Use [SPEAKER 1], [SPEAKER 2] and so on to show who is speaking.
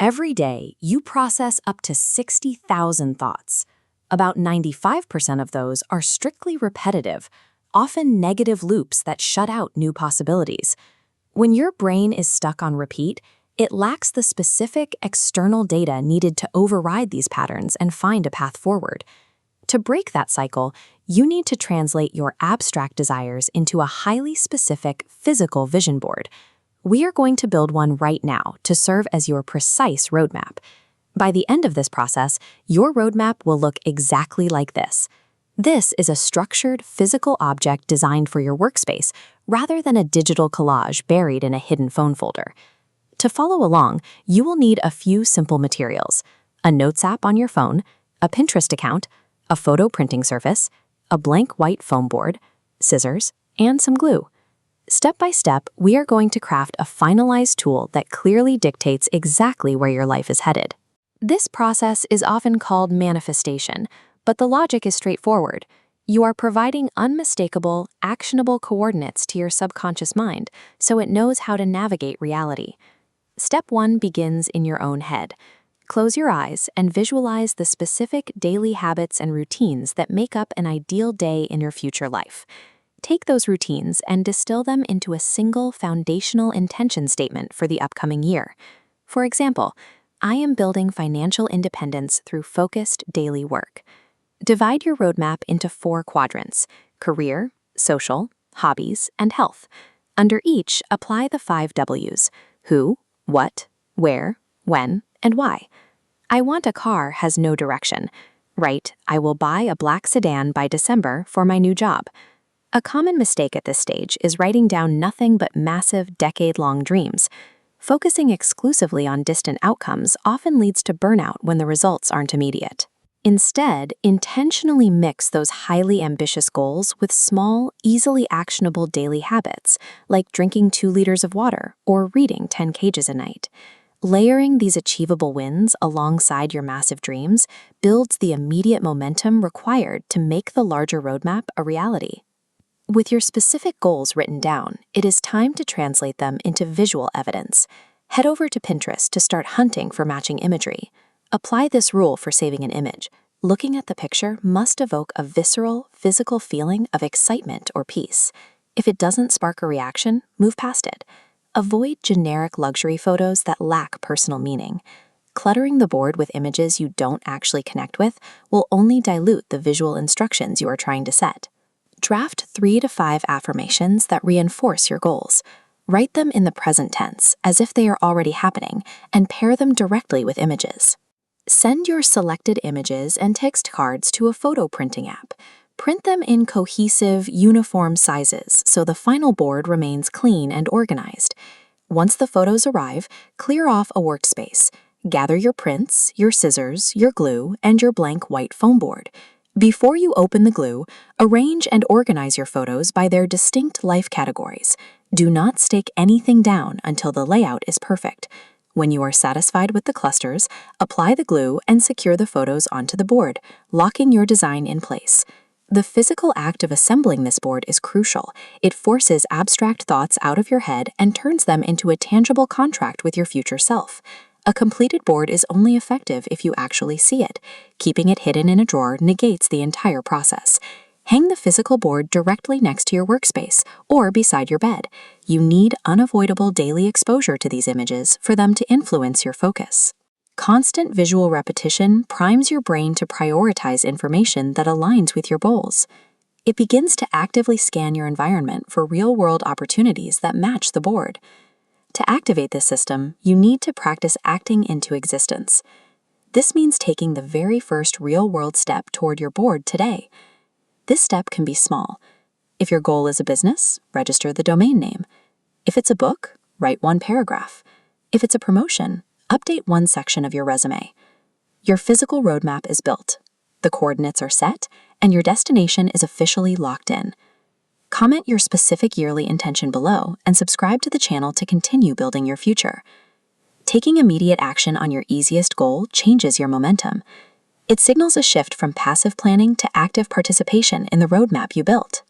[SPEAKER 1] Every day, you process up to 60,000 thoughts. About 95% of those are strictly repetitive, often negative loops that shut out new possibilities. When your brain is stuck on repeat, it lacks the specific external data needed to override these patterns and find a path forward. To break that cycle, you need to translate your abstract desires into a highly specific physical vision board. We are going to build one right now to serve as your precise roadmap. By the end of this process, your roadmap will look exactly like this. This is a structured physical object designed for your workspace, rather than a digital collage buried in a hidden phone folder. To follow along, you will need a few simple materials: a Notes app on your phone, a Pinterest account, a photo printing surface, a blank white foam board, scissors, and some glue. Step by step, we are going to craft a finalized tool that clearly dictates exactly where your life is headed. This process is often called manifestation, but the logic is straightforward. You are providing unmistakable, actionable coordinates to your subconscious mind so it knows how to navigate reality. Step 1 begins in your own head. Close your eyes and visualize the specific daily habits and routines that make up an ideal day in your future life. Take those routines and distill them into a single foundational intention statement for the upcoming year. For example, I am building financial independence through focused daily work. Divide your roadmap into 4 quadrants: career, social, hobbies, and health. Under each, apply the 5 W's: who, what, where, when, and why. I want a car has no direction. Write, I will buy a black sedan by December for my new job. A common mistake at this stage is writing down nothing but massive, decade-long dreams. Focusing exclusively on distant outcomes often leads to burnout when the results aren't immediate. Instead, intentionally mix those highly ambitious goals with small, easily actionable daily habits, like drinking 2 liters of water or reading 10 pages a night. Layering these achievable wins alongside your massive dreams builds the immediate momentum required to make the larger roadmap a reality. With your specific goals written down, it is time to translate them into visual evidence. Head over to Pinterest to start hunting for matching imagery. Apply this rule for saving an image. Looking at the picture must evoke a visceral, physical feeling of excitement or peace. If it doesn't spark a reaction, move past it. Avoid generic luxury photos that lack personal meaning. Cluttering the board with images you don't actually connect with will only dilute the visual instructions you are trying to set. Draft 3 to 5 affirmations that reinforce your goals. Write them in the present tense, as if they are already happening, and pair them directly with images. Send your selected images and text cards to a photo printing app. Print them in cohesive, uniform sizes so the final board remains clean and organized. Once the photos arrive, clear off a workspace. Gather your prints, your scissors, your glue, and your blank white foam board. Before you open the glue, arrange and organize your photos by their distinct life categories. Do not stick anything down until the layout is perfect. When you are satisfied with the clusters, apply the glue and secure the photos onto the board, locking your design in place. The physical act of assembling this board is crucial. It forces abstract thoughts out of your head and turns them into a tangible contract with your future self. A completed board is only effective if you actually see it. Keeping it hidden in a drawer negates the entire process. Hang the physical board directly next to your workspace or beside your bed. You need unavoidable daily exposure to these images for them to influence your focus. Constant visual repetition primes your brain to prioritize information that aligns with your goals. It begins to actively scan your environment for real-world opportunities that match the board. To activate this system, you need to practice acting into existence. This means taking the very first real-world step toward your board today. This step can be small. If your goal is a business, register the domain name. If it's a book, write 1 paragraph. If it's a promotion, update 1 section of your resume. Your physical roadmap is built. The coordinates are set, and your destination is officially locked in. Comment your specific yearly intention below and subscribe to the channel to continue building your future. Taking immediate action on your easiest goal changes your momentum. It signals a shift from passive planning to active participation in the roadmap you built.